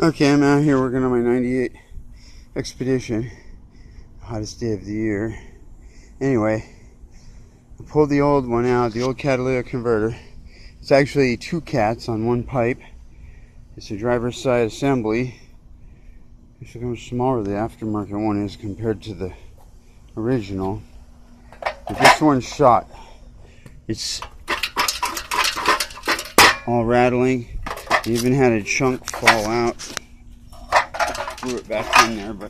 Okay, I'm out here working on my 98 Expedition. Hottest day of the year. Anyway, I pulled the old one out, the old catalytic converter. It's actually two cats on one pipe. It's a driver's side assembly. It's how much smaller the aftermarket one is compared to the original. But this one's shot. It's all rattling. Even had a chunk fall out. Threw it back in there, but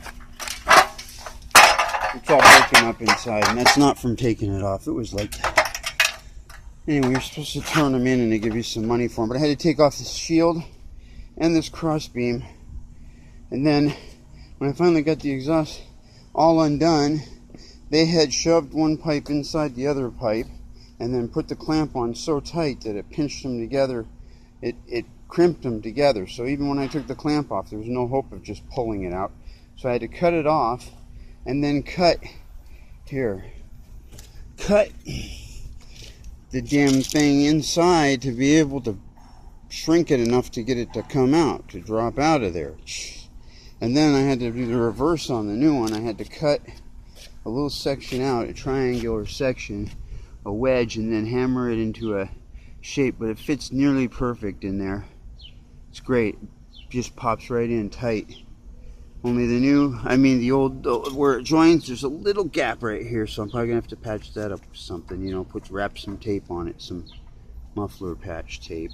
it's all broken up inside, and that's not from taking it off. It was like that. Anyway, you're supposed to turn them in and they give you some money for them, but I had to take off this shield and this cross beam, and then when I finally got the exhaust all undone, they had shoved one pipe inside the other pipe and then put the clamp on so tight that it pinched them together. It crimped them together, so even when I took the clamp off, there was no hope of just pulling it out. So I had to cut it off and then cut the damn thing inside to be able to shrink it enough to get it to come out, to drop out of there. And then I had to do the reverse on the new one. I had to cut a little section out, a triangular section, a wedge, and then hammer it into a shape, but it fits nearly perfect in there. It's great. Just pops right in tight. Only the old, where it joins, there's a little gap right here, so I'm probably gonna have to patch that up with something, wrap some tape on it, some muffler patch tape.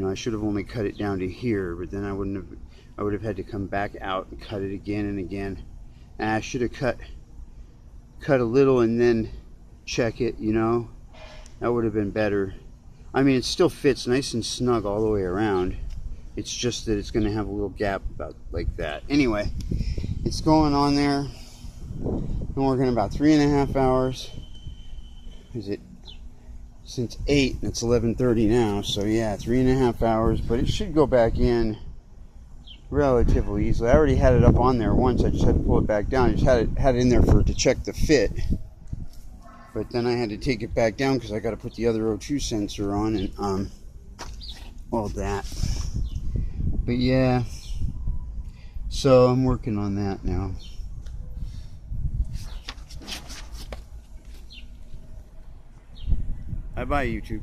I should have only cut it down to here, but then I would have had to come back out and cut it again and again. And I should have cut a little and then check it, that would have been better. It still fits nice and snug all the way around. It's just that it's going to have a little gap about like that. Anyway, it's going on there. Been working about 3.5 hours. Is it since 8? It's 11:30 now. So yeah, 3.5 hours. But it should go back in relatively easily. I already had it up on there once. I just had to pull it back down. I just had it in there to check the fit. But then I had to take it back down because I got to put the other O2 sensor on and all that. But yeah, so I'm working on that now. Bye-bye, YouTube.